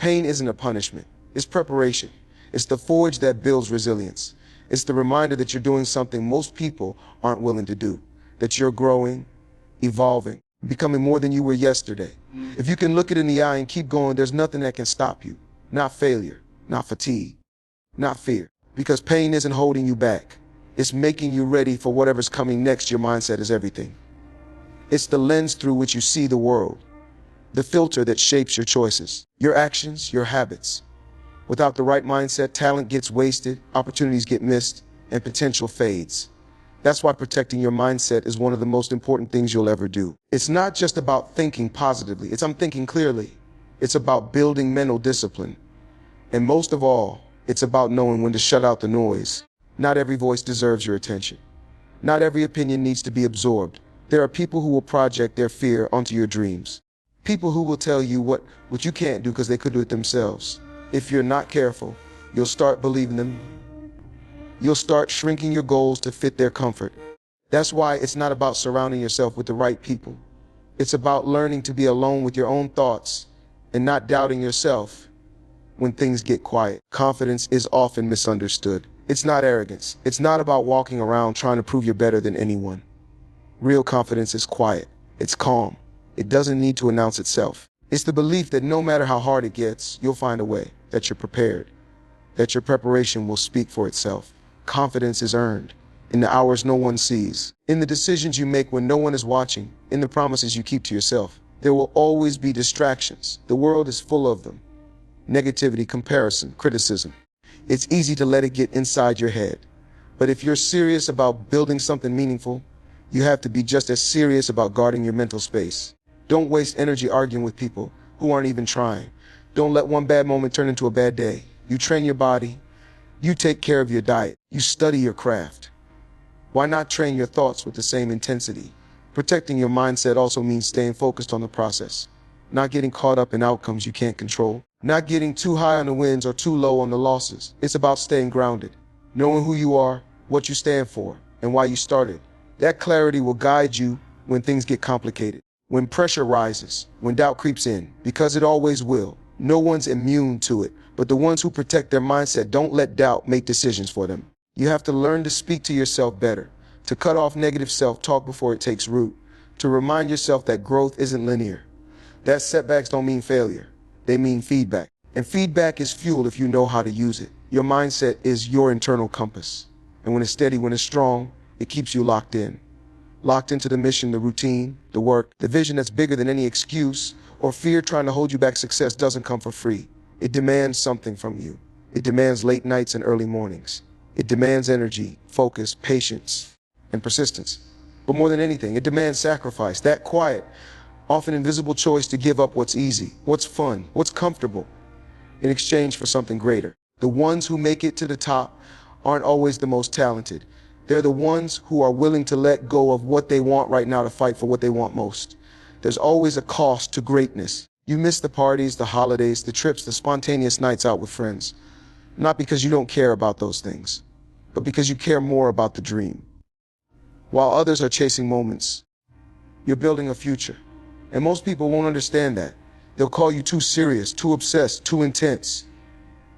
Pain isn't a punishment. It's preparation. It's the forge that builds resilience. It's the reminder that you're doing something most people aren't willing to do, that you're growing, evolving, becoming more than you were yesterday. If you can look it in the eye and keep going, there's nothing that can stop you. Not failure, not fatigue, not fear. Because pain isn't holding you back. It's making you ready for whatever's coming next. Your mindset is everything. It's the lens through which you see the world, the filter that shapes your choices, your actions, your habits. Without the right mindset, talent gets wasted, opportunities get missed, and potential fades. That's why protecting your mindset is one of the most important things you'll ever do. It's not just about thinking positively, it's I'm thinking clearly. It's about building mental discipline. And most of all, it's about knowing when to shut out the noise. Not every voice deserves your attention. Not every opinion needs to be absorbed. There are people who will project their fear onto your dreams. People who will tell you what you can't do because they could do it themselves. If you're not careful, you'll start believing them. You'll start shrinking your goals to fit their comfort. That's why it's not about surrounding yourself with the right people. It's about learning to be alone with your own thoughts and not doubting yourself when things get quiet. Confidence is often misunderstood. It's not arrogance. It's not about walking around trying to prove you're better than anyone. Real confidence is quiet. It's calm. It doesn't need to announce itself. It's the belief that no matter how hard it gets, you'll find a way, that you're prepared, that your preparation will speak for itself. Confidence is earned in the hours no one sees, in the decisions you make when no one is watching, in the promises you keep to yourself. There will always be distractions. The world is full of them. Negativity, comparison, criticism. It's easy to let it get inside your head. But if you're serious about building something meaningful, you have to be just as serious about guarding your mental space. Don't waste energy arguing with people who aren't even trying. Don't let one bad moment turn into a bad day. You train your body. You take care of your diet. You study your craft. Why not train your thoughts with the same intensity? Protecting your mindset also means staying focused on the process, not getting caught up in outcomes you can't control, not getting too high on the wins or too low on the losses. It's about staying grounded, knowing who you are, what you stand for, and why you started. That clarity will guide you when things get complicated, when pressure rises, when doubt creeps in, because it always will. No one's immune to it, but the ones who protect their mindset don't let doubt make decisions for them. You have to learn to speak to yourself better, to cut off negative self-talk before it takes root, to remind yourself that growth isn't linear, that setbacks don't mean failure, they mean feedback. And feedback is fuel if you know how to use it. Your mindset is your internal compass. And when it's steady, when it's strong, it keeps you locked into the mission, the routine, the work, the vision that's bigger than any excuse or fear trying to hold you back. Success doesn't come for free. It demands something from you. It demands late nights and early mornings. It demands energy, focus, patience, and persistence. But more than anything, it demands sacrifice, that quiet, often invisible choice to give up what's easy, what's fun, what's comfortable, in exchange for something greater. The ones who make it to the top aren't always the most talented. They're the ones who are willing to let go of what they want right now to fight for what they want most. There's always a cost to greatness. You miss the parties, the holidays, the trips, the spontaneous nights out with friends. Not because you don't care about those things, but because you care more about the dream. While others are chasing moments, you're building a future. And most people won't understand that. They'll call you too serious, too obsessed, too intense.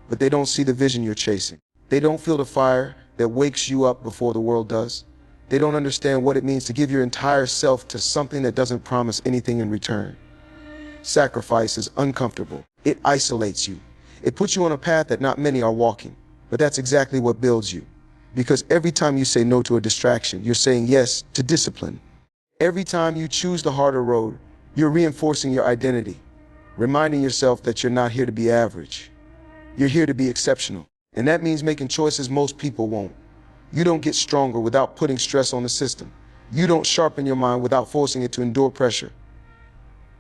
But they don't see the vision you're chasing. They don't feel the fire that wakes you up before the world does. They don't understand what it means to give your entire self to something that doesn't promise anything in return. Sacrifice is uncomfortable. It isolates you. It puts you on a path that not many are walking. But that's exactly what builds you. Because every time you say no to a distraction, you're saying yes to discipline. Every time you choose the harder road, you're reinforcing your identity, reminding yourself that you're not here to be average. You're here to be exceptional. And that means making choices most people won't. You don't get stronger without putting stress on the system. You don't sharpen your mind without forcing it to endure pressure.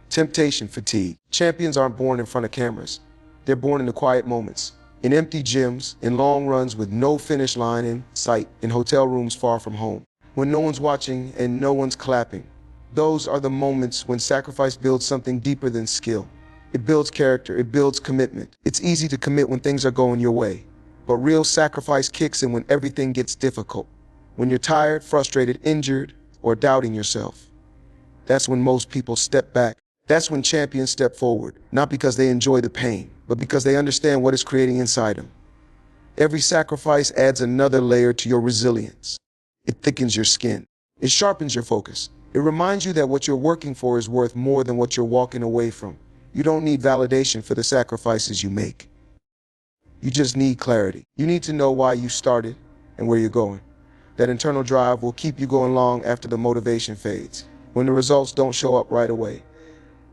Temptation, fatigue. Champions aren't born in front of cameras. They're born in the quiet moments, in empty gyms, in long runs with no finish line in sight, in hotel rooms far from home, when no one's watching and no one's clapping. Those are the moments when sacrifice builds something deeper than skill. It builds character, it builds commitment. It's easy to commit when things are going your way, but real sacrifice kicks in when everything gets difficult, when you're tired, frustrated, injured, or doubting yourself. That's when most people step back. That's when champions step forward, not because they enjoy the pain, but because they understand what it's creating inside them. Every sacrifice adds another layer to your resilience. It thickens your skin. It sharpens your focus. It reminds you that what you're working for is worth more than what you're walking away from. You don't need validation for the sacrifices you make. You just need clarity. You need to know why you started and where you're going. That internal drive will keep you going long after the motivation fades. When the results don't show up right away.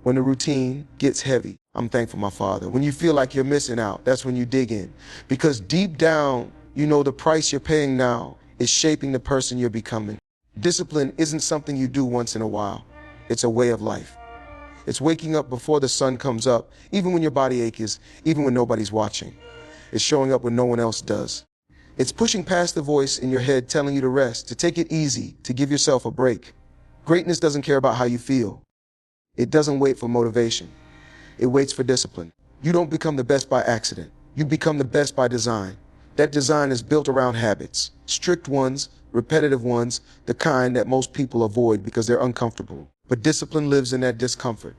When the routine gets heavy. I'm thankful, my Father. When you feel like you're missing out, that's when you dig in. Because deep down, you know the price you're paying now is shaping the person you're becoming. Discipline isn't something you do once in a while. It's a way of life. It's waking up before the sun comes up, even when your body aches, even when nobody's watching. It's showing up when no one else does. It's pushing past the voice in your head telling you to rest, to take it easy, to give yourself a break. Greatness doesn't care about how you feel. It doesn't wait for motivation. It waits for discipline. You don't become the best by accident. You become the best by design. That design is built around habits, strict ones, repetitive ones, the kind that most people avoid because they're uncomfortable. But discipline lives in that discomfort.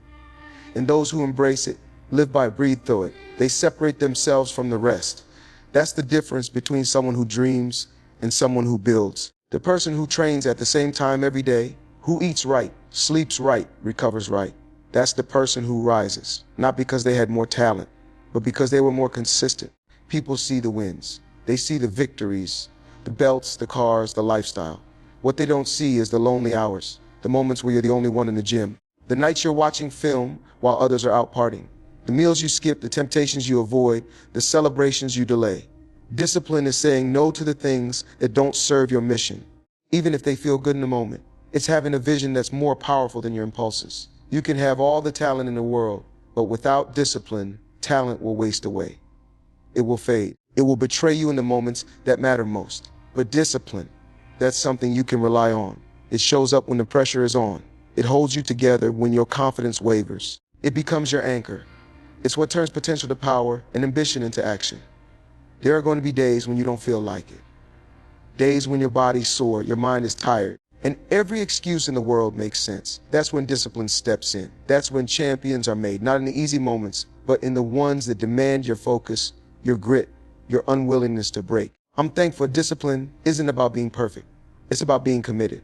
And those who embrace it, live by, breathe through it. They separate themselves from the rest. That's the difference between someone who dreams and someone who builds. The person who trains at the same time every day, who eats right, sleeps right, recovers right. That's the person who rises, not because they had more talent, but because they were more consistent. People see the wins. They see the victories, the belts, the cars, the lifestyle. What they don't see is the lonely hours, the moments where you're the only one in the gym, the nights you're watching film while others are out partying, the meals you skip, the temptations you avoid, the celebrations you delay. Discipline is saying no to the things that don't serve your mission, even if they feel good in the moment. It's having a vision that's more powerful than your impulses. You can have all the talent in the world, but without discipline, talent will waste away. It will fade. It will betray you in the moments that matter most. But discipline, that's something you can rely on. It shows up when the pressure is on. It holds you together when your confidence wavers. It becomes your anchor. It's what turns potential to power and ambition into action. There are going to be days when you don't feel like it. Days when your body's sore, your mind is tired, and every excuse in the world makes sense. That's when discipline steps in. That's when champions are made, not in the easy moments, but in the ones that demand your focus, your grit, your unwillingness to break. I'm thankful discipline isn't about being perfect. It's about being committed.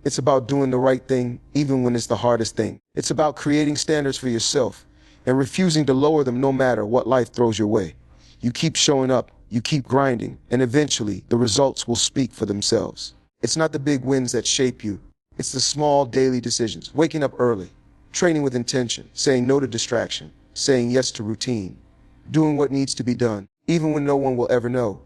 It's about doing the right thing, even when it's the hardest thing. It's about creating standards for yourself and refusing to lower them no matter what life throws your way. You keep showing up, you keep grinding, and eventually the results will speak for themselves. It's not the big wins that shape you. It's the small daily decisions. Waking up early, training with intention, saying no to distraction, saying yes to routine, doing what needs to be done, even when no one will ever know.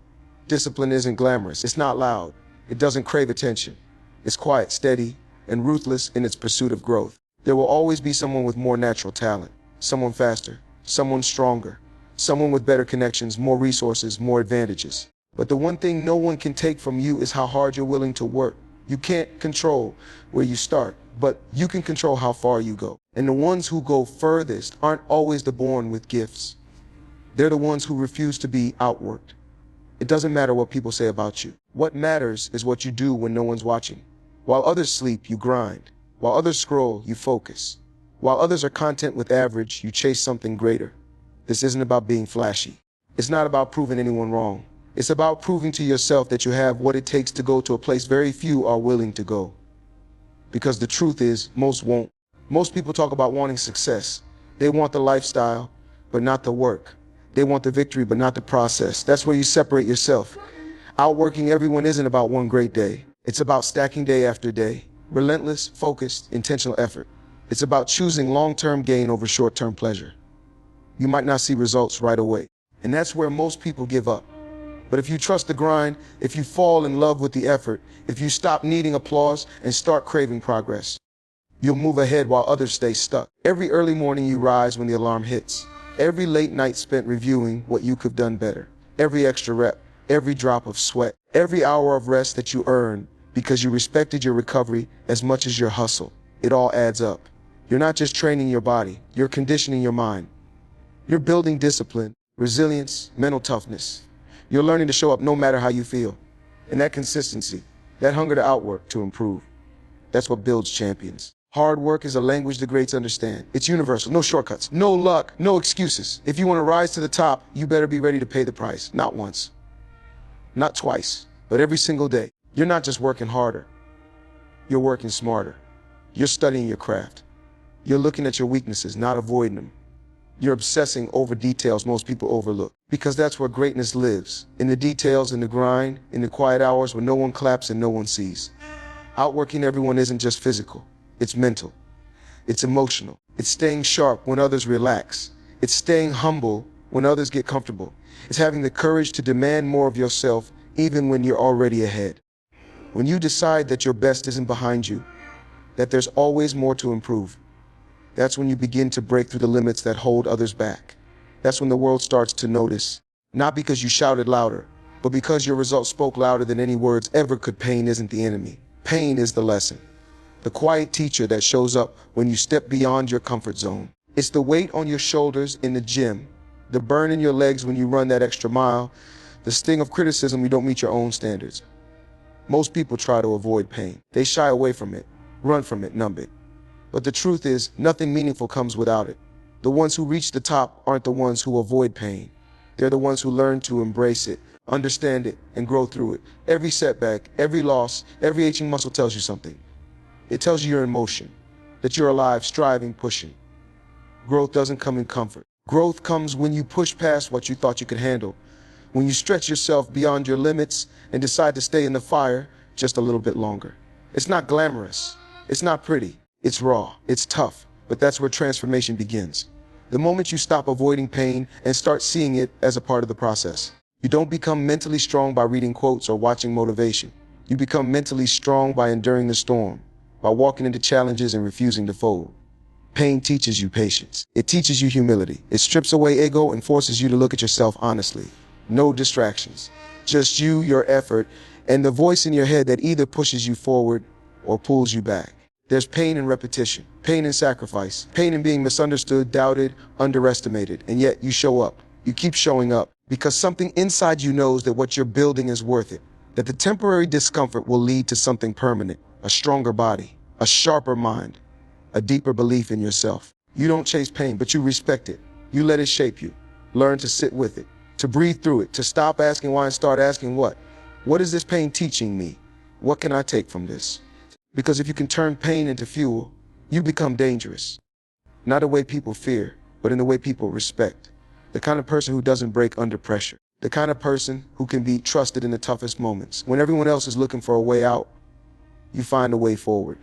Discipline isn't glamorous. It's not loud. It doesn't crave attention. It's quiet, steady, and ruthless in its pursuit of growth. There will always be someone with more natural talent, someone faster, someone stronger, someone with better connections, more resources, more advantages. But the one thing no one can take from you is how hard you're willing to work. You can't control where you start, but you can control how far you go. And the ones who go furthest aren't always the born with gifts. They're the ones who refuse to be outworked. It doesn't matter what people say about you. What matters is what you do when no one's watching. While others sleep, you grind. While others scroll, you focus. While others are content with average, you chase something greater. This isn't about being flashy. It's not about proving anyone wrong. It's about proving to yourself that you have what it takes to go to a place very few are willing to go. Because the truth is, most won't. Most people talk about wanting success. They want the lifestyle, but not the work. They want the victory, but not the process. That's where you separate yourself. Outworking everyone isn't about one great day. It's about stacking day after day. Relentless, focused, intentional effort. It's about choosing long-term gain over short-term pleasure. You might not see results right away, and that's where most people give up. But if you trust the grind, if you fall in love with the effort, if you stop needing applause and start craving progress, you'll move ahead while others stay stuck. Every early morning you rise when the alarm hits. Every late night spent reviewing what you could have done better. Every extra rep, every drop of sweat, every hour of rest that you earned because you respected your recovery as much as your hustle. It all adds up. You're not just training your body, you're conditioning your mind. You're building discipline, resilience, mental toughness. You're learning to show up no matter how you feel. And that consistency, that hunger to outwork, to improve, that's what builds champions. Hard work is a language the greats understand. It's universal, no shortcuts, no luck, no excuses. If you want to rise to the top, you better be ready to pay the price. Not once, not twice, but every single day. You're not just working harder, you're working smarter. You're studying your craft. You're looking at your weaknesses, not avoiding them. You're obsessing over details most people overlook. Because that's where greatness lives. In the details, in the grind, in the quiet hours when no one claps and no one sees. Outworking everyone isn't just physical. It's mental. It's emotional. It's staying sharp when others relax. It's staying humble when others get comfortable. It's having the courage to demand more of yourself even when you're already ahead. When you decide that your best isn't behind you, that there's always more to improve, that's when you begin to break through the limits that hold others back. That's when the world starts to notice. Not because you shouted louder, but because your results spoke louder than any words ever could. Pain isn't the enemy. Pain is the lesson. The quiet teacher that shows up when you step beyond your comfort zone. It's the weight on your shoulders in the gym, the burn in your legs when you run that extra mile, the sting of criticism when you don't meet your own standards. Most people try to avoid pain. They shy away from it, run from it, numb it. But the truth is, nothing meaningful comes without it. The ones who reach the top aren't the ones who avoid pain. They're the ones who learn to embrace it, understand it, and grow through it. Every setback, every loss, every aching muscle tells you something. It tells you you're in motion, that you're alive, striving, pushing. Growth doesn't come in comfort. Growth comes when you push past what you thought you could handle, when you stretch yourself beyond your limits and decide to stay in the fire just a little bit longer. It's not glamorous. It's not pretty. It's raw, it's tough, but that's where transformation begins. The moment you stop avoiding pain and start seeing it as a part of the process. You don't become mentally strong by reading quotes or watching motivation. You become mentally strong by enduring the storm, by walking into challenges and refusing to fold. Pain teaches you patience. It teaches you humility. It strips away ego and forces you to look at yourself honestly. No distractions. Just you, your effort, and the voice in your head that either pushes you forward or pulls you back. There's pain in repetition, pain in sacrifice, pain in being misunderstood, doubted, underestimated, and yet you show up. You keep showing up because something inside you knows that what you're building is worth it, that the temporary discomfort will lead to something permanent, a stronger body, a sharper mind, a deeper belief in yourself. You don't chase pain, but you respect it. You let it shape you. Learn to sit with it, to breathe through it, to stop asking why and start asking what. What is this pain teaching me? What can I take from this? Because if you can turn pain into fuel, you become dangerous. Not the way people fear, but in the way people respect. The kind of person who doesn't break under pressure. The kind of person who can be trusted in the toughest moments. When everyone else is looking for a way out, you find a way forward.